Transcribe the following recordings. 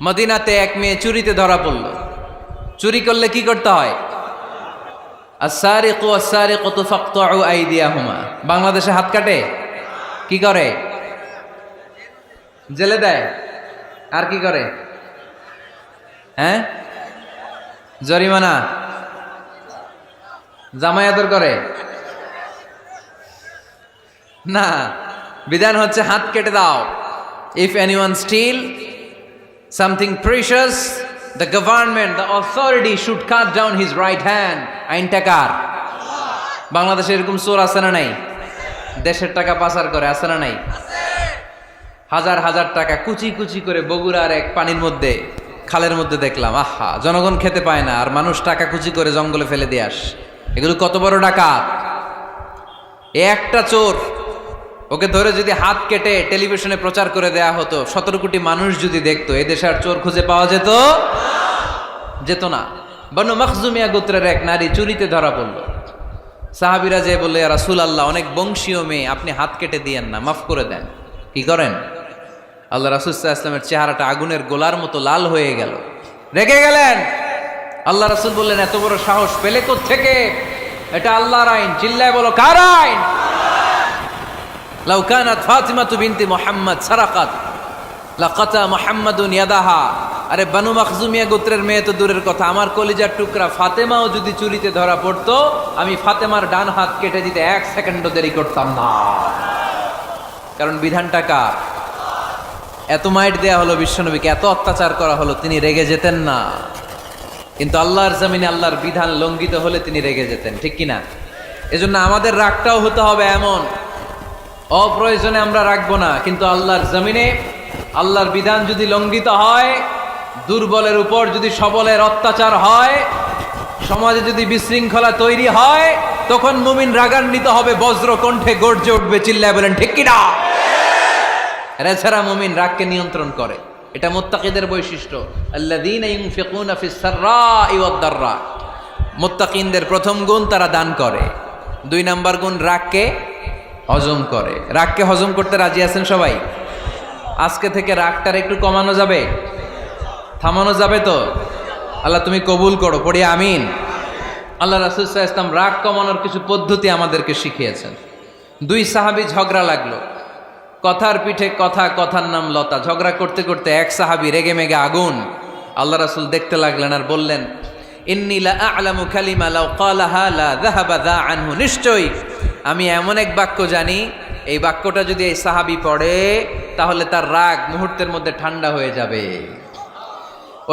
মদিনাতে এক মেয়ে চুরিতে ধরা পড়ল। চুরি করলে কি করতে হয়? আস-সারিকু ওয়াস-সারিকাতু ফাকতাউ আইদিয়াহুমা। বাংলাদেশে হাত কাটে, কি করে? জেলে দেয়। আর কি করে? হ্যাঁ, জরিমানা, জামাই আদর করে না। বিধান হচ্ছে হাত কেটে দাও। If anyone steal something precious, the government, the authority should cut down his right hand. আইনটা কার? বাংলাদেশে এরকম চোর আছে না নাই? দেশের টাকা পাচার করে, আছে না নাই? হাজার হাজার টাকা কুচি কুচি করে বগুড়ার এক পানির মধ্যে, খালের মধ্যে দেখলাম। আহা, জনগণ খেতে পায় না আর মানুষ টাকা কুচি করে জঙ্গলে ফেলে দিয়ে আস। এগুলো কত বড় ডাকাত! একটা চোর, ওকে ধরে যদি হাত কেটে টেলিভিশনে প্রচার করে দেয়া হতো, 17 কোটি মানুষ যদি দেখতো, এদেশে আর চোর খুঁজে পাওয়া যেত না। বনু মখজুমিয়া গোত্রের এক নারী চুরিতে ধরা পড়ল। সাহাবীরা যে বললে, ইয়া রাসূলুল্লাহ, অনেক বংশীয় মেয়ে, আপনি হাত কেটে দিয়েন না, মাফ করে দেন। কি করেন? আল্লাহ রাসূল সাল্লাল্লাহু আলাইহি ওয়াসাল্লামের চেহারাটা আগুনের গোলার মতো লাল হয়ে গেল, রেগে গেলেন। আল্লাহ রাসূল বললেন, এত বড় সাহস পেলে কোত্থেকে? এটা আল্লাহর আইন, চিল্লায় বলো, কার আইন? লাউ কানাত ফাতিমাতু বিনতি মুহাম্মদ সারাকাত লাকাতা মুহাম্মাদুন ইয়াদাহা। আরে বনু মখজুমিয়া গোত্রের মেয়ে তো দূরের কথা, আমার কলিজার টুকরা ফাতেমাও যদি চুরিতে ধরা পড়তো, আমি ফাতেমার ডান হাত কেটে দিতে 1 সেকেন্ডও দেরি করতাম না। কারণ বিধানটা কার? এত মাইট দেয়া হলো বিশ্বনবীকে, এত অত্যাচার করা হলো, তিনি রেগে যেতেন না। কিন্তু আল্লাহর জমিনে আল্লাহর বিধান লঙ্ঘিত হলে তিনি রেগে যেতেন, ঠিক কিনা? এজন্য আমাদের রাগটাও হতে হবে এমন, অপ্রয়োজনে আমরা রাখবো না। কিন্তু আল্লাহর জমিনে আল্লাহর বিধান যদি লঙ্ঘিত হয়, দুর্বলের উপর যদি সবলের অত্যাচার হয়, সমাজে যদি বিশৃঙ্খলা তৈরি হয়, তখন মুমিন রাগান্বিত হবে, বজ্র কণ্ঠে গর্জে উঠবে, চিল্লায় বলেন ঠিক কিনা? এছাড়া মুমিন রাগকে নিয়ন্ত্রণ করে, এটা মুত্তাকিদের বৈশিষ্ট্য। আল্লাযীনা ইউনফিকুনা ফিস সাররাই ওয়াদ দাররা। মুত্তাকিনদের প্রথম গুণ, তারা দান করে। 2 নাম্বার গুণ, রাগকে হজম করে। রাগকে হজম করতে রাজি আছেন সবাই? আজকে থেকে রাগটার একটু কমানো যাবে, থামানো যাবে তো? আল্লাহ তুমি কবুল করো, পড়ি আমিন। আল্লাহ রাসূল সাল্লাল্লাহু আলাইহি ওয়াসাল্লাম রাগ কমানোর কিছু পদ্ধতি আমাদেরকে শিখিয়েছেন। 2 সাহাবী ঝগড়া লাগলো, কথার পিঠে কথা, কথার নাম লতা। ঝগড়া করতে করতে এক সাহাবী রেগে মেগে আগুন। আল্লাহ রাসূল দেখতে লাগলেন আর বললেন, ইন্নী লা আ'লামু কালিমা লাউ ক্বালাহা লা যাহাবা যা আনহু। নিশ্চয়ই আমি এমন এক বাক্য জানি, এই বাক্যটা যদি এই সাহাবী পড়ে, তাহলে তার রাগ মুহূর্তের মধ্যে ঠান্ডা হয়ে যাবে।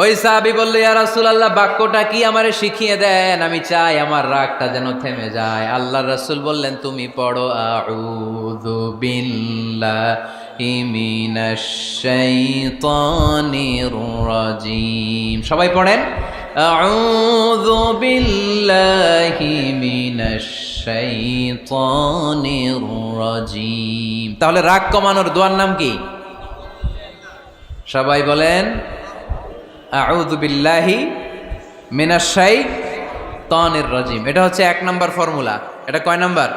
ওই সাহাবী বলল, ইয়া রাসূলুল্লাহ, বাক্যটা কি আমারে শিখিয়ে দেন, আমি চাই আমার রাগটা যেন থেমে যায়। আল্লাহর রাসূল বললেন, তুমি পড়ো আউযু বিল্লাহি মিনাশ শাইতানির রাজীম। সবাই পড়েন, আউযু বিল্লাহি মিনাশ শাইতানির রাজীম। তাহলে রাগ কমানোর দোয়ার নাম কি? সবাই বলেন, আউযু বিল্লাহি মিনাশ শাইতানির রাজীম। এটা হচ্ছে 1 নাম্বার ফর্মুলা। এটা কয় নাম্বার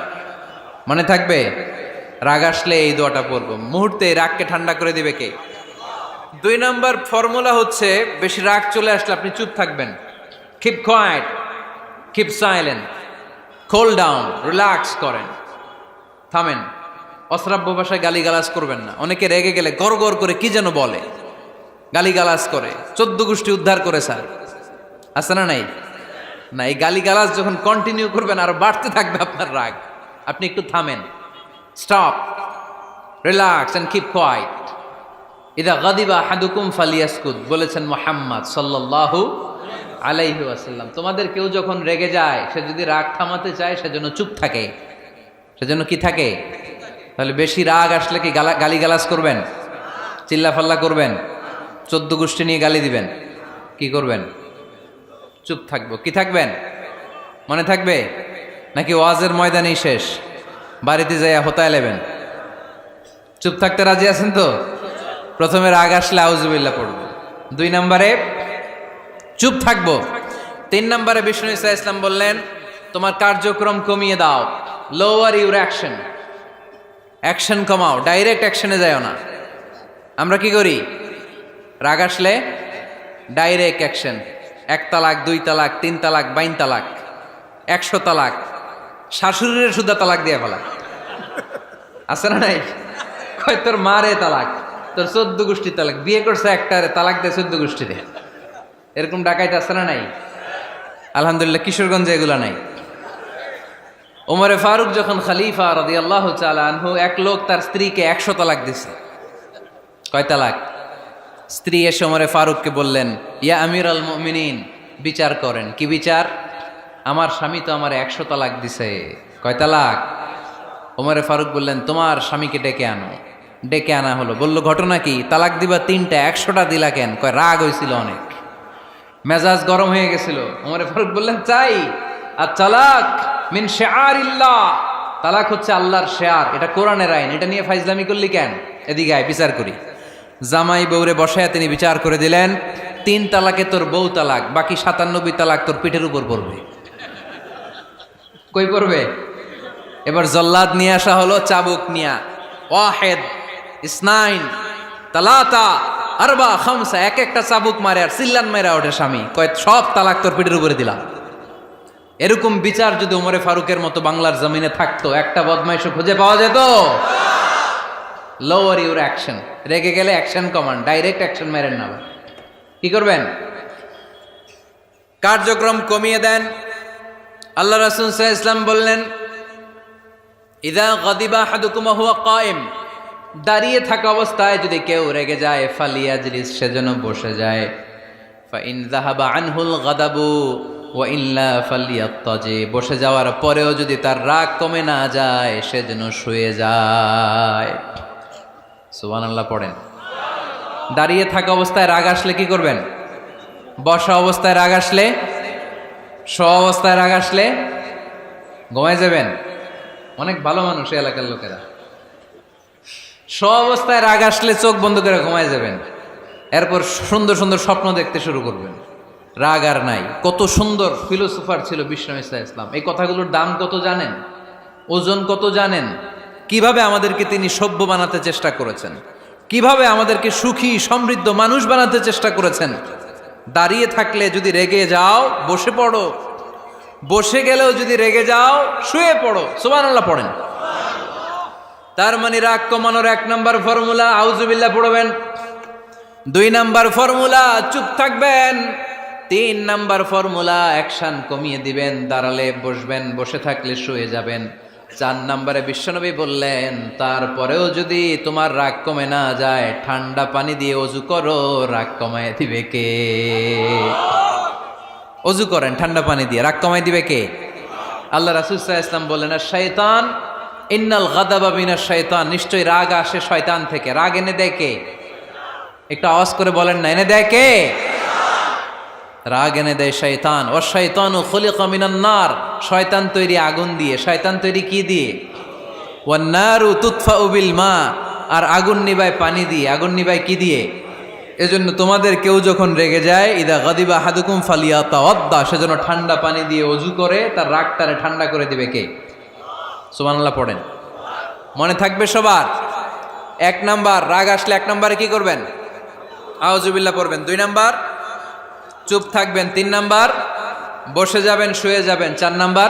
মনে থাকবে? রাগ আসলে এই দোয়াটা পড়বো, মুহূর্তে রাগকে ঠান্ডা করে দিবে কে? 2 নাম্বার ফর্মুলা হচ্ছে, বেশি রাগ চলে আসলে আপনি চুপ থাকবেন। Keep quiet, keep silent, cool down, relax করেন, থামেন। অশ্রাব্য ভাষায় গালিগালাজ করবেন না। অনেকে রেগে গেলে গড় গড় করে কি যেন বলে, গালিগালাজ করে, 14 গোষ্ঠী উদ্ধার করে স্যার, আছে না নাই? না, এই গালিগালাজ যখন কন্টিনিউ করবেন আরো বাড়তে থাকবে আপনার রাগ। আপনি একটু থামেন, stop, relax and keep quiet. ইদা গাদিবা আহাদুকুম ফালিয়াসকুত, বলেছেন মুহাম্মদ সাল্লাল্লাহু আলাইহি ওয়াসাল্লাম। তোমাদের কেউ যখন রেগে যায়, সে যদি রাগ থামাতে চায়, সেজন্য চুপ থাকে। সেজন্য কি থাকে? তাহলে বেশি রাগ আসলে কি গালিগালাজ করবেন, চিল্লাফাল্লা করবেন, 14 গোষ্ঠী নিয়ে গালি দিবেন? কি করবেন? চুপ থাকবো। কি থাকবেন? মনে থাকবে? নাকি ওয়াজের ময়দানেই শেষ, বাড়িতে যাইয়া হোতায় লেবেন? চুপ থাকতে রাজি আছেন তো? প্রথমে রাগ আসলে আউযুবিল্লাহ পড়বো, 2 নম্বরে চুপ থাকবো, 3 নম্বরে বিষ্ণু ঈসা ইসলাম বললেন, তোমার কার্যক্রম কমিয়ে দাও, লোয়ার ইউর অ্যাকশন। অ্যাকশন কমাও, ডাইরেক্ট অ্যাকশনে যাও না। আমরা কি করি? রাগ আসলে ডাইরেক্ট অ্যাকশন। 1 তালাক, 2 তালাক, 3 তালাক, 22 তালাক, 100 তালাক, শাশুড়ির সুদ্ধা তালাক দিয়ে ফেলা আছে না নাই? কয় তোর মারে তালাক, তোর 14 গোষ্ঠী তালাক, বিয়ে করছে একটারে তালাক দেয় 14 গোষ্ঠীরে। এরকম ডাকাইতে আছে না নাই? আলহামদুলিল্লাহ কিশোরগঞ্জে এগুলা নাই। ওমরে ফারুক যখন খলিফা রাদিয়াল্লাহু তাআলা আনহু, এক লোক তার স্ত্রীকে 100 তালাক দিছে। কয় তালাক? স্ত্রী এসে ওমরে ফারুককে বললেন, ইয়া আমিরুল মুমিনিন, বিচার করেন। কি বিচার? আমার স্বামী তো আমার 100 তালাক দিছে। কয় তালাক? ওমরে ফারুক বললেন, তোমার স্বামীকে ডেকে আনো। ডেকে আনা হলো। বলল, ঘটনা কি? তালাক দিবা 3টা, 100টা দিলা কেন? কয় রাগ হয়েছিল অনেক, মেজাজ গরম হয়ে গেছিল। ওমরে ফারুক বললেন, চাই আর তালাক মিন শিআরিল্লাহ, তালাক হচ্ছে আল্লাহর শিআর, এটা কোরআনের আইন, এটা নিয়ে ফাইজলামি করলি কেন? এদিকে আয়, বিচার করি। জামাই বউরে বসায় তিনি বিচার করে দিলেন, 3 তালাকে তোর বউ তালাক, বাকি 97 তালাক তোর পিঠের উপর পড়বে। কই পড়বে? এবার জল্লাদ নিয়ে আসা হলো, চাবুক নিয়া, ওয়াহেদ, ইসনাইন, তালাতা, আরবা, খামসা, এক একটা চাবুক মারে আর চিল্লান মেরা ওঠে স্বামী। কয় সব তালাক তোর পিঠের উপরে দিলাম। এরকম বিচার যদি ওমরে ফারুকের মতো বাংলার জমিনে থাকতো, একটা বদমাইশও খুঁজে পাওয়া যেত? Lower your action. রেগে গেলে অ্যাকশন কমান্ড, ডাইরেক্ট অ্যাকশন মেরেন না। কি করবেন? কার্যক্রম কমিয়ে দেন। আল্লাহ রাসূল সাল্লাল্লাহু আলাইহি ওয়াসাল্লাম বললেন, ইযা গাদিবা আহাদুকুম ওয়া হুয়া কায়েম, দাঁড়িয়ে থাকা অবস্থায় যদি কেউ রেগে যায়, ফালিয়াজলিস, সেজন্য বসে যায়। ফা ইন যাহাবা আনহুল গাদাবু ওয়া ইল্লা ফালিয়াত্তাজি, বসে যাওয়ার পরেও যদি তার রাগ কমে না যায়, সেজন্য শুয়ে যায়। সুবহানাল্লাহ পড়েন। দাঁড়িয়ে থাকা অবস্থায় রাগ আসলে কি করবেন? বসা অবস্থায় রাগ আসলে, শোয়া অবস্থায় রাগ আসলে ঘুমায় যাবেন। অনেক ভালো মানুষ এই এলাকার লোকেরা। শোয়া অবস্থায় রাগ আসলে চোখ বন্ধ করে ঘুমায় যাবেন। এরপর সুন্দর সুন্দর স্বপ্ন দেখতে শুরু করবেন। রাগ আর নাই। কত সুন্দর ফিলোসোফার ছিল বিশ্বনবী সাল্লাল্লাহু আলাইহি ওয়াসাল্লাম। এই কথাগুলোর দাম কত জানেন? ওজন কত জানেন? কিভাবে আমাদেরকে তিনি সভ্য বানাতে চেষ্টা করেছেন, কিভাবে আমাদেরকে সুখী সমৃদ্ধ মানুষ বানাতে চেষ্টা করেছেন। দাঁড়িয়ে থাকলে যদি রেগে যাও, বসে পড়ো। বসে গেলেও যদি রেগে যাও, শুয়ে পড়ো। সুবহানাল্লাহ পড়েন। তার মানে রাগ কমানোর 1 নাম্বার ফর্মুলা আউযুবিল্লাহ পড়বেন, 2 নাম্বার ফর্মুলা চুপ থাকবেন, 3 নাম্বার ফর্মুলা অ্যাকশন কমিয়ে দিবেন, দাঁড়ালে বসবেন, বসে থাকলে শুয়ে যাবেন। 4 নাম্বারে বিশ্বনবী বললেন, তারপরেও যদি তোমার রাগ কমে না যায়, ঠান্ডা পানি দিয়ে ওযু করো, রাগ কমায় দিবে কে? ওযু করেন ঠান্ডা পানি দিয়ে, রাগ কমায় দিবে কে? আল্লাহ রাসূল সাল্লাল্লাহু আলাইহি ওয়াসাল্লাম বললেন, শাইতান ইন্নাল গাদাবা মিনাশ শাইতান, নিশ্চয়ই রাগ আসে শয়তান থেকে। রাগ এনে দেয় কে? একটু আওয়াজ করে বলেন না, এনে দেয় কে? রাগ এনে দেয় শয়তান। ও শয়তানু খুলিকা মিনান নার, শয়তান তৈরি আগুন দিয়ে। শয়তান তৈরি কি দিয়ে? ওয়ান নারু তুতফাউ বিল মা, আর আগুন নিবায় পানি দিয়ে। আগুন নিবায় কি দিয়ে? এজন্য তোমাদের কেউ যখন রেগে যায়, ইদা গাদিবা আহাদুকুম ফালিয়াতাওয়াদ্দা, সেজন্য ঠান্ডা পানি দিয়ে ওযু করে তার রাগটারে ঠান্ডা করে দিবে কে? সুবহানাল্লাহ পড়েন। মনে থাকবে সবার। 1 নাম্বার, রাগ আসলে 1 নাম্বারে কি করবেন? আউযুবিল্লাহ পড়বেন। 2 নাম্বার চুপ থাকবেন। 3 নাম্বার বসে যাবেন, শুয়ে যাবেন। 4 নাম্বার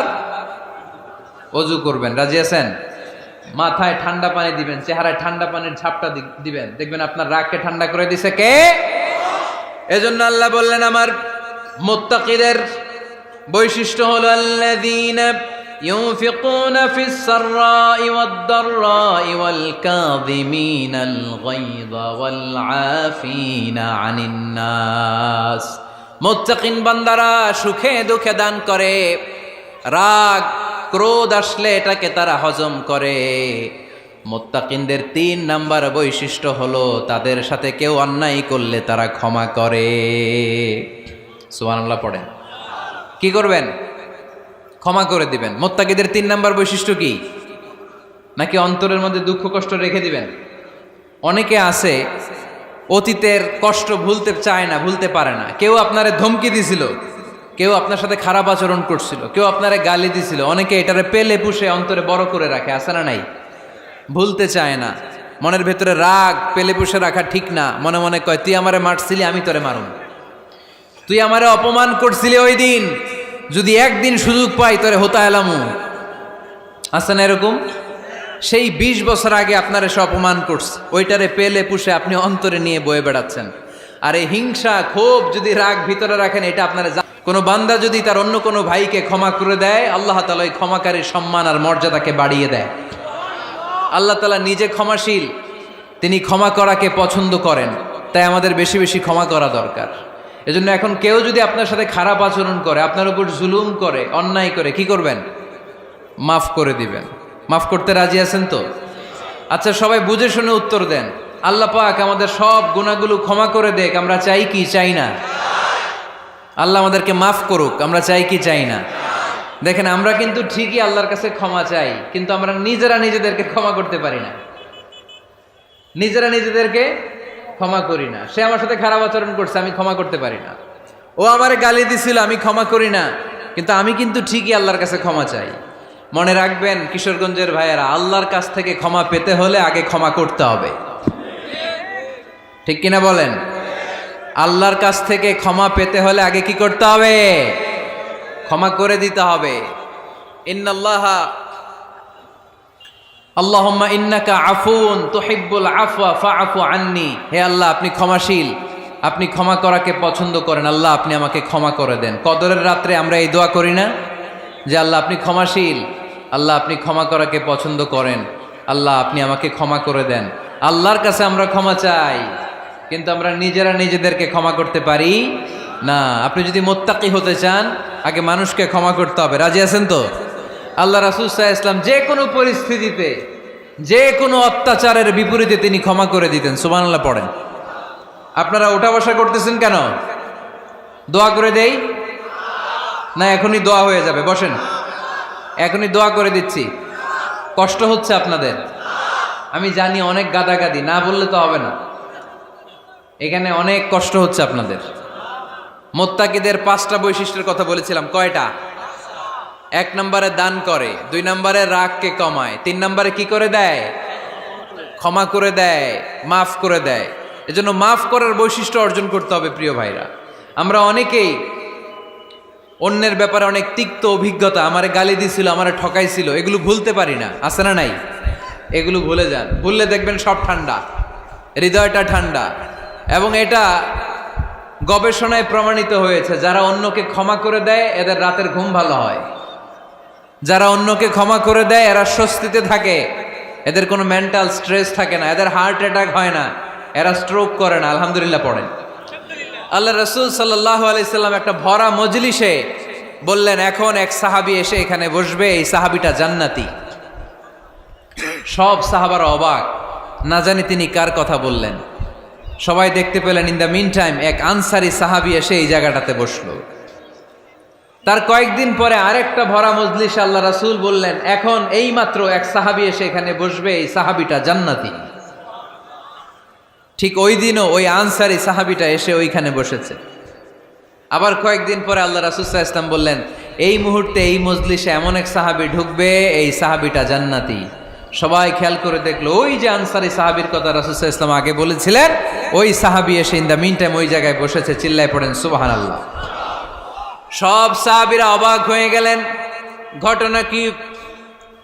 ওযু করবেন। রাজি আছেন? মাথায় ঠান্ডা পানি দিবেন, চেহারায় ঠান্ডা পানির ঝাপটা দিবেন, দেখবেন আপনার রাগকে ঠান্ডা করে দিছে কে? এজন্য আল্লাহ বললেন, আমার মুত্তাকিদের বৈশিষ্ট্য হলো আল্লাযীনা ইউনফিকুনা ফিস সাররাই ওয়াদ দাররাই ওয়াল কাযিমিনাল গায়যা ওয়াল আফিনা আনিন নাস। মুত্তাকিন বান্দারা সুখে দুঃখে দান করে, রাগ ক্রোধ আসলে এটাকে তারা হজম করে। মুত্তাকিনদের 3 নাম্বার বৈশিষ্ট্য হলো, তাদের সাথে কেউ অন্যায় করলে তারা ক্ষমা করে। সুবহানাল্লাহ পড়েন। কি করবেন? ক্ষমা করে দিবেন। মুত্তাকিদের 3 নাম্বার বৈশিষ্ট্য কি? নাকি অন্তরের মধ্যে দুঃখ কষ্ট রেখে দিবেন? অনেকে আছে অতীতের কষ্ট ভুলতে চায় না, ভুলতে পারে না। কেউ আপনারে ধমকি দিছিল, কেউ আপনার সাথে খারাপ আচরণ করছিল, কেউ আপনারে গালি দিছিল, অনেকে এটারে পেলে পুষে অন্তরে বড় করে রাখে, আছে না নাই? ভুলতে চায় না। মনের ভেতরে রাগ পেলে পুষে রাখা ঠিক না। মনে মনে কয়, তুই আমারে মারছিলি, আমি তোরে মারুম। তুই আমারে অপমান করছিলি ওই দিন, যদি একদিন সুযোগ পাই তোরে হতা এলামু। আছে না এরকম? সেই 20 বছর আগে আপনারা সে অপমান করছে, ওইটারে পেলে পুষে আপনি অন্তরে নিয়ে বয়ে বেড়াচ্ছেন। আর এই হিংসা ক্ষোভ যদি রাগ ভিতরে রাখেন, এটা আপনারা কোনো বান্দা যদি তার অন্য কোনো ভাইকে ক্ষমা করে দেয়, আল্লাহ তাআলা ওই ক্ষমাকারীর সম্মান আর মর্যাদাকে বাড়িয়ে দেয়। আল্লাহ তাআলা নিজে ক্ষমাশীল, তিনি ক্ষমা করাকে পছন্দ করেন, তাই আমাদের বেশি বেশি ক্ষমা করা দরকার। এজন্য এখন কেউ যদি আপনার সাথে খারাপ আচরণ করে, আপনার উপর জুলুম করে, অন্যায় করে, কি করবেন? মাফ করে দিবেন। মাফ করতে রাজি আছেন তো? আচ্ছা, সবাই বুঝে শুনে উত্তর দেন। আল্লাহ পাক আমাদের সব গুনাহগুলো ক্ষমা করে দেখ, আমরা চাই কি চাই না? আল্লাহ আমাদেরকে মাফ করুক, আমরা চাই কি চাই না? দেখেন, আমরা কিন্তু ঠিকই আল্লাহর কাছে ক্ষমা চাই, কিন্তু আমরা নিজেরা নিজেদেরকে ক্ষমা করতে পারি না। নিজেরা নিজেদেরকে ক্ষমা করি না। সে আমার সাথে খারাপ আচরণ করছে, আমি ক্ষমা করতে পারি না। ও আমারে গালি দিছিল, আমি ক্ষমা করি না, কিন্তু আমি কিন্তু ঠিকই আল্লাহর কাছে ক্ষমা চাই। মনে রাখবেন কিশোরগঞ্জের ভাইয়েরা, আল্লাহর কাছ থেকে ক্ষমা পেতে হলে আগে ক্ষমা করতে হবে। ঠিক কিনা বলেন? আল্লাহর কাছ থেকে ক্ষমা পেতে হলে আগে কি করতে হবে? ক্ষমা করে দিতে হবে। ইন্নাল্লাহা আল্লাহুম্মা ইন্নাকা আফুন তুহিব্বুল আফওয়া ফাআফু আন্নি। হে আল্লাহ, আপনি ক্ষমাশীল, আপনি ক্ষমা করাকে পছন্দ করেন। আল্লাহ, আপনি আমাকে ক্ষমা করে দেন। কদরের রাত্রে আমরা এই দোয়া করি না যে আল্লাহ আপনি ক্ষমাশীল, আল্লাহ আপনি ক্ষমা করাকে পছন্দ করেন, আল্লাহ আপনি আমাকে ক্ষমা করে দেন। আল্লাহর কাছে আমরা ক্ষমা চাই, কিন্তু আমরা নিজেরা নিজেদেরকে ক্ষমা করতে পারি না। আপনি যদি মুত্তাকি হতে চান, আগে মানুষকে ক্ষমা করতে হবে। রাজি আছেন তো? আল্লাহ রাসূল সাল্লাল্লাহু আলাইহি ওয়াসাল্লাম যে কোনো পরিস্থিতিতে, যে কোনো অত্যাচারের বিপরীতে তিনি ক্ষমা করে দিতেন। সুবহানাল্লাহ পড়েন। আপনারা ওঠা বসা করতেছেন কেন? দোয়া করে দেই না? এখনই দোয়া হয়ে যাবে, বসেন। এখনই দোয়া করে দিচ্ছি। কষ্ট হচ্ছে আপনাদের? আমি জানি অনেক গাদাগাদি, না বললে তো হবে না। এখানে অনেক কষ্ট হচ্ছে আপনাদের। মুত্তাকিদের 5টা বৈশিষ্ট্যের কথা বলেছিলাম, কয়টা? 1 নম্বরে দান করে, 2 নম্বরে রাগকে কমায়, 3 নম্বরে কি করে দেয়? ক্ষমা করে দেয়, মাফ করে দেয়। এজন্য মাফ করার বৈশিষ্ট্য অর্জন করতে হবে। প্রিয় ভাইরা, আমরা অনেকেই অন্যের ব্যাপারে অনেক তিক্ত অভিজ্ঞতা, আমারে গালি দিছিল, আমারে ঠকাইছিল, এগুলো ভুলতে পারি না। আছে না নাই? এগুলো ভুলে যান। ভুললে দেখবেন সব ঠান্ডা, হৃদয়টা ঠান্ডা। এবং এটা গবেষণায় প্রমাণিত হয়েছে, যারা অন্যকে ক্ষমা করে দেয় এদের রাতের ঘুম ভালো হয়। যারা অন্যকে ক্ষমা করে দেয় এরা স্বস্তিতে থাকে, এদের কোনো মেন্টাল স্ট্রেস থাকে না, এদের হার্ট অ্যাটাক হয় না, এরা স্ট্রোক করে না। আলহামদুলিল্লাহ পড়েন। আল্লাহ রাসূল সাল্লাল্লাহু আলাইহি সাল্লাম একটা ভরা মজলিসে বললেন, এখন এক সাহাবী এসে এখানে বসবে, এই সাহাবীটা জান্নাতি। সব সাহাবারা অবাক, না জানি তিনি কার কথা বললেন। সবাই দেখতে পেলেন, ইন দ্য মিন টাইম এক আনসারী সাহাবী এসে এই জায়গাটাতে বসলো। তার কয়েকদিন পরে আরেকটা ভরা মজলিসে আল্লাহ রাসূল বললেন, এখন এই মাত্র এক সাহাবী এসে এখানে বসবে, এই সাহাবীটা জান্নাতি। ঠিক ওই দিনও ওই আনসারী সাহাবীটা এসে ওইখানে বসেছে। আবার কয়েকদিন পরে আল্লাহ রাসূল সাল্লাল্লাহু আলাইহি ওয়াসাল্লাম বললেন, এই মুহূর্তে এই মজলিসে এমন এক সাহাবী ঢুকবে, এই সাহাবীটা জান্নাতি। সবাই খেয়াল করে দেখলো, ওই যে আনসারী সাহাবীর কথা রাসূল সাল্লাল্লাহু আলাইহি ওয়াসাল্লাম আগে বলেছিলেন, ওই সাহাবী এসে ইন দ্য মিন টাইম ওই জায়গায় বসেছে। চিল্লায় পড়েন সুবহানাল্লাহ। সব সাহাবীরা অবাক হয়ে গেলেন। ঘটনা কি?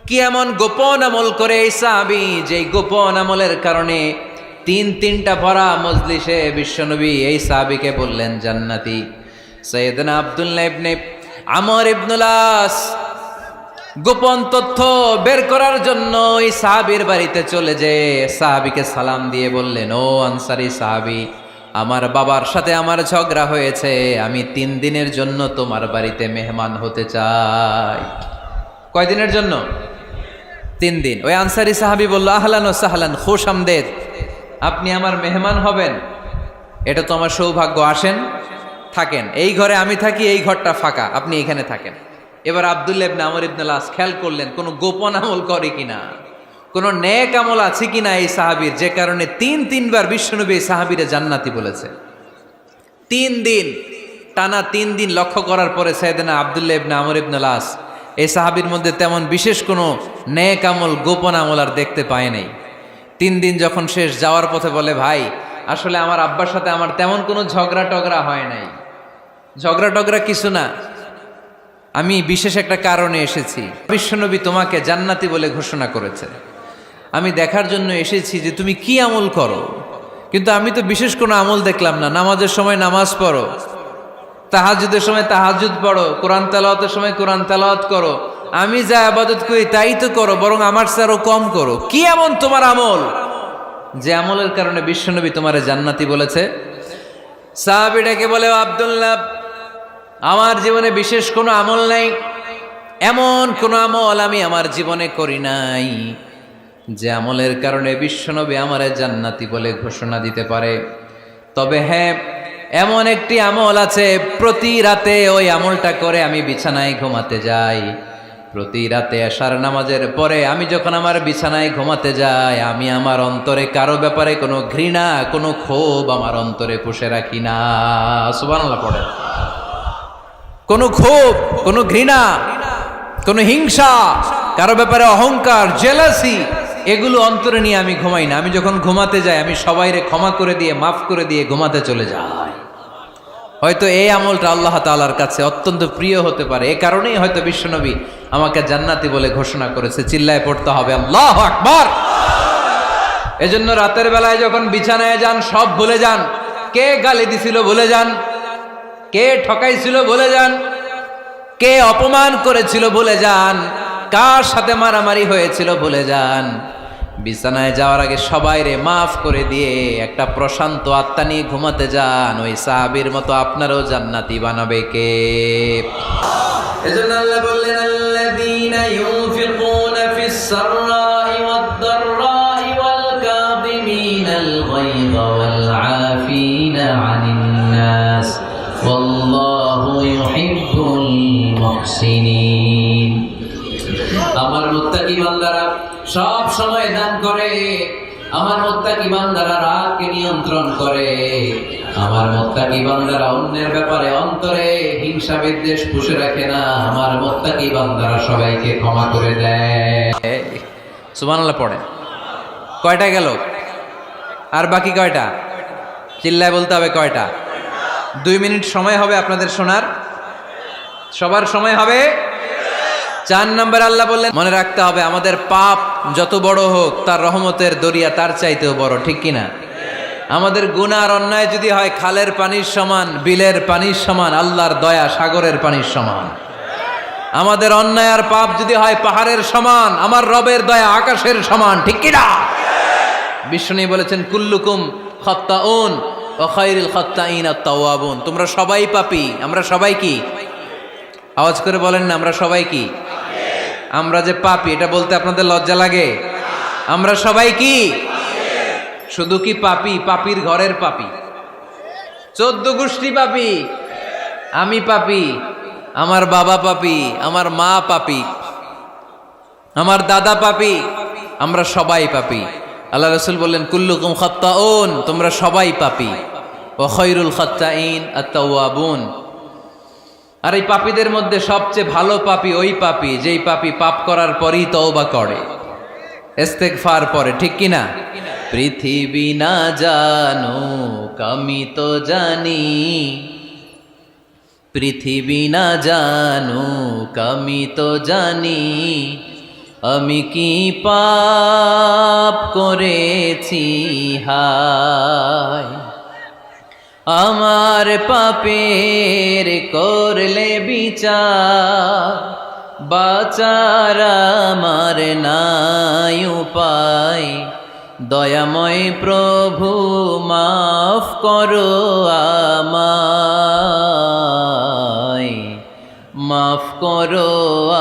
কি এমন গোপন আমল করে এই সাহাবী, যে গোপন আমলের কারণে 3টা ভরা মজলিসে বিশ্বনবী এই সাহাবীকে বললেন জান্নাতি। সাইয়েদনা আব্দুল্লাহ ইবনে আমর ইবনুল আস গোপন তথ্য বের করার জন্য এই সাহাবীর বাড়িতে চলে যেয়ে সাহাবীকে সালাম দিয়ে বললেন, ও আনসারী সাহাবী, আমার বাবার সাথে আমার ঝগড়া হয়েছে, আমি 3 দিনের জন্য তোমার বাড়িতে মেহমান হতে চাই। কয়দিনের জন্য? 3 দিন। ওই আনসারী সাহাবী বলল, আহলান ওয়া সাহলান, খুশ আমদেদ, আপনি আমার মেহমান হবেন, এটা তো আমার সৌভাগ্য। আসেন, থাকেন, এই ঘরে আমি থাকি, এই ঘরটা ফাঁকা, আপনি এখানে থাকেন। এবার আব্দুল্লাহ ইবনে আমর ইবনুল আস খেয়াল করলেন কোনো গোপন আমল করে কিনা, কোনো নেক আমল আছে কিনা এই সাহাবীর, যে কারণে 3বার বিশ্বনবী এই সাহাবীরে জান্নাতি বলেছে। 3 দিন টানা 3 দিন লক্ষ্য করার পরে সাইয়েদনা আব্দুল্লাহ ইবনে আমর ইবনুল আস এই সাহাবীর মধ্যে তেমন বিশেষ কোনো নেক আমল, গোপন আমল আর দেখতে পায় নাই। 3 দিন যখন শেষ, যাওয়ার পথে বলে, ভাই আসলে আমার আব্বার সাথে আমার তেমন কোনো ঝগড়া টগড়া হয় নাই, ঝগড়া টগড়া কিছু না, আমি বিশেষ একটা কারণে এসেছি। বিশ্বনবী তোমাকে জান্নাতি বলে ঘোষণা করেছে, আমি দেখার জন্য এসেছি যে তুমি কি আমল করো। কিন্তু আমি তো বিশেষ কোনো আমল দেখলাম না। নামাজের সময় নামাজ পড়ো, তাহাজ্জুদের সময় তাহাজ্জুদ পড়ো, কোরআন তেলাওয়াতের সময় কোরআন তেলাওয়াত করো, আমি যা ইবাদত করি তাই তো করো, বরং আমার চেয়ে আরো কম করো। কি এমন তোমার আমল যে আমলের কারণে বিশ্বনবী তোমারে জান্নাতি বলেছে? সাহাবীটাকে বলে, আব্দুল্লাহ, আমার জীবনে বিশেষ কোনো আমল নাই, এমন কোনো আমল আমি আমার জীবনে করি নাই যে আমলের কারণে বিশ্বনবী আমারে জান্নাতি বলে ঘোষণা দিতে পারে। তবে হ্যাঁ, এমন একটি আমল আছে, প্রতি রাতে ওই আমলটা করে আমি বিছানায় ঘুমাতে যাই। প্রতি রাতে এশার নামাজের পরে আমি যখন আমার বিছানায় ঘুমাতে যাই, আমি আমার অন্তরে কারো ব্যাপারে কোনো ঘৃণা, কোনো ক্ষোভ আমার অন্তরে পুষে রাখি না। সুবহানাল্লাহ পড়ে। কোনো ক্ষোভ, কোনো ঘৃণা, কোনো হিংসা, কারো ব্যাপারে অহংকার, জেলাসি, এগুলো অন্তরে নিয়ে আমি ঘুমাই না। আমি যখন ঘুমাতে যাই, আমি সবাইরে ক্ষমা করে দিয়ে, মাফ করে দিয়ে ঘুমাতে চলে যাই। হয়তো এই আমলটা আল্লাহ তাআলার কাছে অত্যন্ত প্রিয় হতে পারে, এ কারণেই হয়তো বিশ্বনবী আমাকে জান্নাতি বলে ঘোষণা করেছে। চিল্লায় পড়তে হবে আল্লাহু আকবার। এজন্য রাতের বেলায় যখন বিছানায় যান, সব ভুলে যান। কে গালি দিছিল ভুলে যান, কে ঠকাইছিল ভুলে যান, কে অপমান করেছিল ভুলে যান, কার সাথে মারামারি হয়েছিল ভুলে যান। বিছানায় যাওয়ার আগে সবাইরে মাফ করে দিয়ে একটা প্রশান্ত আত্মা নিয়ে ঘুমাতে যান। ওই সাহাবীর মতো আপনারও জান্নাতি বানাবে কে? এজন্য আল্লাহ বললেন, আল্লাযীনা ইউনফিকুনা ফিস সাররাই ওয়াদ দাররাই ওয়াল কাযিমিনাল গায়যা ওয়াল আফিনা আনিন নাস ওয়াল্লাহু ইউহিব্বুল মুহসিনিন। আমার মুত্তাকি বান্দারা সব সময় দান করে, আমার মুত্তাকি বান্দারা রাগকে নিয়ন্ত্রণ করে, আমার মুত্তাকি বান্দারা অন্যের ব্যাপারে অন্তরে হিংসা বিদ্বেষ পুষে রাখে না, আমার মুত্তাকি বান্দারা সবাইকে ক্ষমা করে দেয়। সুবহানাল্লাহ পড়ে। কয়টা গেল? আর বাকি কয়টা? চিল্লায় বলতে হবে কয়টা? 2 মিনিট সময় হবে আপনাদের শোনার। সবার সময় হবে। 4 নম্বর আল্লাহ বললেন, মনে রাখতে হবে আমাদের পাপ যত বড় হোক, তার রহমতের দরিয়া তার চাইতেও বড়, ঠিক কিনা? আমাদের গুনাহ আর অন্যায় যদি হয় খালের পানির সমান, বিলের পানির সমান, আল্লাহর দয়া সাগরের পানির সমান। আমাদের অন্যায় আর পাপ যদি হয় পাহাড়ের সমান, আমার রবের দয়া আকাশের সমান, ঠিক কিনা? বিষ্ণু বলেছেন, কুল্লুকুম খাত্তাউন ওয়া খায়রুল খাত্তাইন আত-তাওয়াবুন। তোমরা সবাই পাপী। আমরা সবাই কি? আওয়াজ করে বলেন না, আমরা সবাই কি? আমরা যে পাপী, এটা বলতে আপনাদের লজ্জা লাগে? আমরা সবাই কি? শুধু কি পাপী? পাপীর ঘরের পাপী, 14 গোষ্ঠী পাপী। আমি পাপী, আমার বাবা পাপী, আমার মা পাপী, আমার দাদা পাপী, আমরা সবাই পাপী। আল্লাহ রাসূল বললেন, কুল্লুকুম খাত্তাউন, তোমরা সবাই পাপী, ওয়া খায়রুল খাত্তাইন আত-তাওয়াবুন। আর এই পাপীদের মধ্যে সবচেয়ে ভালো পাপী ওই পাপী যেই পাপী পাপ করার পরই তওবা করে, ইস্তেগফার পড়ে, ঠিক কিনা? পৃথিবী না জানুক আমি তো জানি, পৃথিবী না জানুক আমি তো জানি, আমি কি পাপ করেছি হায়। আমার পাপের করলে বিচার, বাঁচার আমার নাই উপায়। দয়াময় প্রভু মাফ করো আমায়, মাফ করো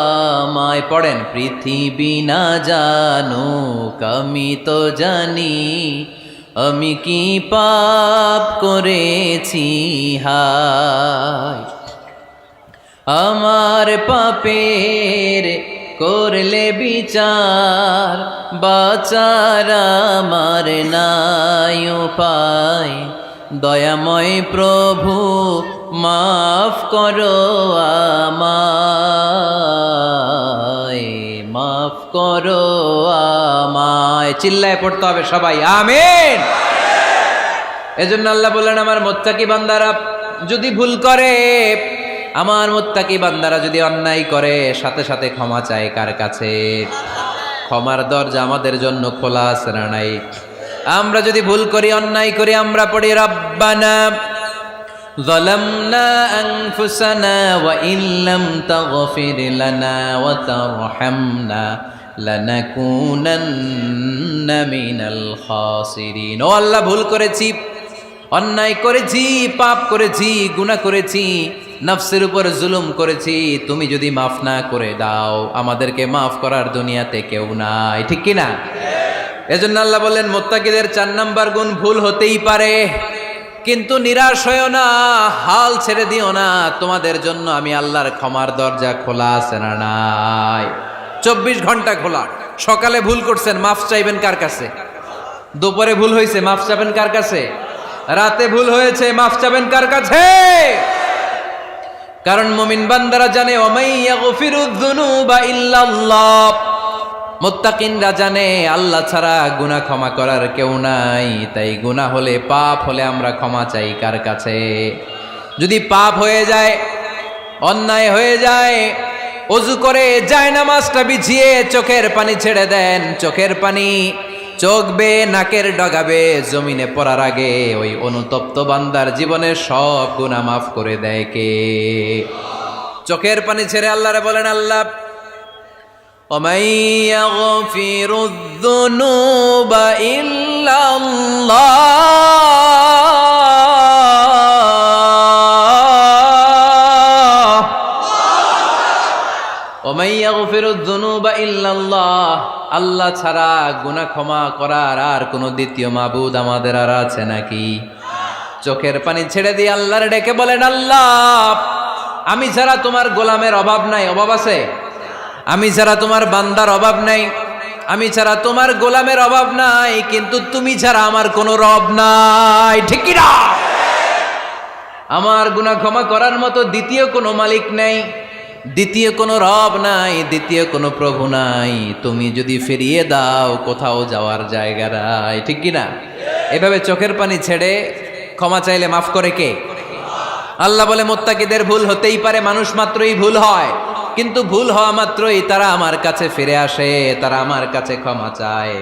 আমায়। পড়েন, পৃথিবী না জানুক আমি তো জানি, আমি কি পাপ করেছি হায়। আমার পাপের করলে বিচার, বাঁচার আমার নাই উপায়। দয়াময় প্রভু মাফ করো আমায়, মাফ করো আমায়। চিল্লায় পড়তে হবে সবাই, আমিন। এজন্য আল্লাহ বললেন, আমার মুত্তাকি বান্দারা যদি ভুল করে, আমার মুত্তাকি বান্দারা যদি অন্যায় করে, সাথে সাথে ক্ষমা চায় কার কাছে? ক্ষমার দরজা আমাদের জন্য খোলা আছে না নাই? আমরা যদি ভুল করি, অন্যায় করি, আমরা পড়ি রব্বানা যালামনা আনফুসানা ওয়া ইল্লাম তাগফির লানা ওয়া তারহামনা লানাকুনান্না মিনাল খাসিরিন। ও আল্লাহ, ভুল করেছি, অন্যায় করেছি, পাপ করেছি, গুনাহ করেছি, নফসের উপর জুলুম করেছি। তুমি যদি মাফ না করে দাও, আমাদেরকে মাফ করার দুনিয়াতে কেউ নাই, ঠিক কি না? এজন্য আল্লাহ বললেন মুত্তাকিদের 4 নাম্বার গুণ, ভুল হতেই পারে কিন্তু নিরাশ হয়ো না, হাল ছেড়ে দিও না। তোমাদের জন্য আমি আল্লাহর ক্ষমার দরজা খোলা আছে না নাই? 24 ঘন্টা খোলা। সকালে ভুল করছেন, মাফ চাইবেন কার কাছে? দুপুরে ভুল হয়েছে, মাফ চাইবেন কার কাছে? রাতে ভুল হয়েছে, মাফ চাইবেন কার কাছে? কারণ মুমিন বান্দারা জানে ওয়ামাইয়াগফিরুয যুনুবা ইল্লাল্লাহ। মুত্তাকিনরা জানে আল্লাহ ছাড়া গুনাহ ক্ষমা করার কেউ নাই। তাই গুনাহ হলে, পাপ হলে আমরা ক্ষমা চাই কার কাছে? যদি পাপ হয়ে যায়, অন্যায় হয়ে যায়, ওযু করে জায়নামাজটা বিছিয়ে চোখের পানি ছেড়ে দেন। চোখের পানি চোখ বেয়ে নাকের ডগাবে জমিনে পড়ার আগে ওই অনুতপ্ত বান্দার জীবনের সব গুনাহ মাফ করে দেয় কে? চোখের পানি ছেড়ে আল্লাহরে বলেন, আল্লাহ وَمَن يَغْفِرُ الذُّنُوبَ إِلَّا اللَّهُ وَمَن يَغْفِرُ الذُّنُوبَ إِلَّا اللَّهُ। আল্লাহ ছাড়া গুনাহ ক্ষমা করার আর কোনো দ্বিতীয় মাবুদ আমাদের আর আছে নাকি? চোখের পানি ছেড়ে দিয়ে আল্লাহর ডেকে বলেন, আল্লাহ আমি ছাড়া তোমার গোলামের অভাব নাই। অভাব আছে? আমি ছাড়া তোমার বান্দার অভাব নাই, আমি ছাড়া তোমার গোলামের অভাব নাই, কিন্তু তুমি ছাড়া আমার কোনো রব নাই, ঠিক কি না? আমার গুনাহ ক্ষমা করার মতো দ্বিতীয় কোনো মালিক নাই, দ্বিতীয় কোনো রব নাই, দ্বিতীয় কোনো প্রভু নাই। তুমি যদি ফিরিয়ে দাও, কোথাও যাওয়ার জায়গা নাই, ঠিক কি না? এভাবে চোখের পানি ছেড়ে ক্ষমা চাইলে মাফ করে কে? আল্লাহ বলে মুত্তাকিদের ভুল হতেই পারে, মানুষ মাত্রই ভুল হয়, কিন্তু ভুল হওয়া মাত্রই তারা আমার কাছে ফিরে আসে, তারা আমার কাছে ক্ষমা চায়।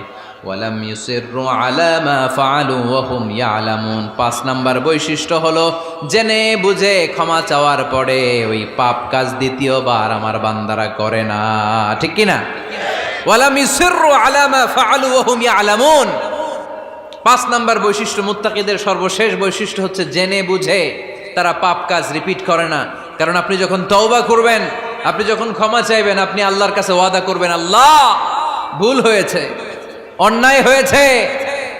ওয়ালাম ইউসিররু আলা মা ফাআলু ওয়া হুম ইয়ালামুন। 5 নাম্বার বৈশিষ্ট্য হলো জেনে বুঝে ক্ষমা চাওয়ার পরে ওই পাপ কাজ দ্বিতীয়বার আমার বান্দারা করে না, ঠিক কি না? ওয়ালাম ইউসিররু আলা মা ফাআলু ওয়া হুম ইয়ালামুন। 5 নাম্বার বৈশিষ্ট্য, মুত্তাকিদের সর্বশেষ বৈশিষ্ট্য হচ্ছে জেনে বুঝে তারা পাপ কাজ রিপিট করে না। কারণ আপনি যখন তওবা করবেন, আপনি যখন ক্ষমা চাইবেন, আপনি আল্লাহর কাছে ওয়াদা করবেন, আল্লাহ ভুল হয়েছে, অন্যায় হয়েছে,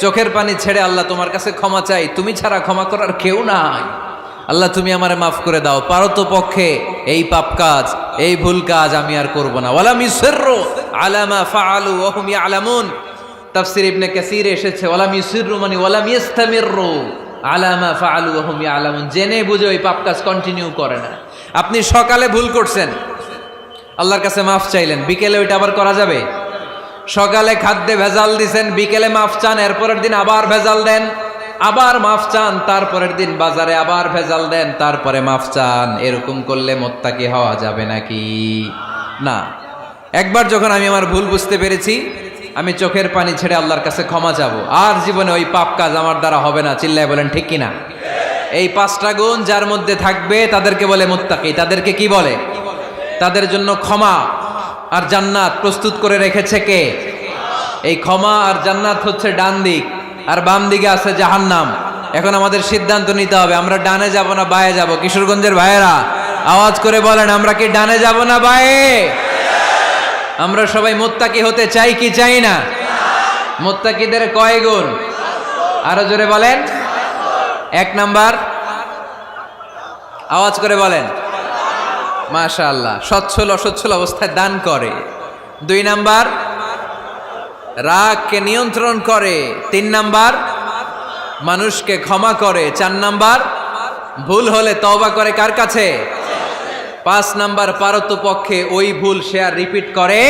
চোখের পানি ছেড়ে আল্লাহ তোমার কাছে ক্ষমা চাই, তুমি ছাড়া ক্ষমা করার কেউ নাই। আল্লাহ তুমি আমারে মাফ করে দাও, পারতো পক্ষে এই পাপ কাজ, এই ভুল কাজ আমি আর করব না। ওয়ালাম ইউসিররু আলা মা ফাআলু ওয়া হুম ইয়ালামুন। তাফসীর ইবনে কাসীর এসেছে ওয়ালাম ইউসিররু মানে ওয়ালাম ইস্তামিররু আলা মা ফাআলু ওয়া হুম ইয়ালামুন। জেনে বুঝে ওই পাপ কাজ কন্টিনিউ করে না। আপনি সকালে ভুল করছেন, আল্লাহর কাছে মাফ চাইলেন, বিকেলে ওইটা আবার করা যাবে? সকালে খাদ্যে ভেজাল দিছেন, বিকেলে মাফ চান, এরপরের দিন আবার ভেজাল দেন, আবার মাফ চান, তারপরের দিন বাজারে আবার ভেজাল দেন, তারপরে মাফ চান। এরকম করলে মুত্তাকি হওয়া যাবে নাকি? না। একবার যখন আমি আমার ভুল বুঝতে পেরেছি, আমি চোখের পানি ছেড়ে আল্লাহর কাছে ক্ষমা চাবো, আর জীবনে ওই পাপ কাজ আমার দ্বারা হবে না। চিল্লায় বলেন ঠিক কিনা? এই 5টা গুণ যার মধ্যে থাকবে তাদেরকে বলে মুত্তাকি। তাদেরকে কি বলে? তাদের জন্য ক্ষমা আর জান্নাত প্রস্তুত করে রেখেছে কে? এই ক্ষমা আর জান্নাত হচ্ছে ডান দিক, আর বাম দিকে আছে জাহান্নাম। এখন আমাদের সিদ্ধান্ত নিতে হবে, আমরা ডানে যাব না বায়ে যাব। কিশোরগঞ্জের ভাইয়েরা আওয়াজ করে বলেন, আমরা কি ডানে যাব না বায়ে? আমরা সবাই মুত্তাকি হতে চাই কি চাই না? মুত্তাকিদের কয় গুণ? আরো জোরে বলেন। 1 নাম্বার, আওয়াজ করে বলেন। মাশাআল্লাহ, সচ্ছল অসচ্ছল অবস্থায় দান করে। 2 নাম্বার, রাগকে নিয়ন্ত্রণ করে। 3 নাম্বার, মানুষকে ক্ষমা করে। 4 নাম্বার, ভুল হলে তওবা করে কার কাছে? 5 নাম্বার, পারতপক্ষে ওই ভুল সে আর রিপিট করে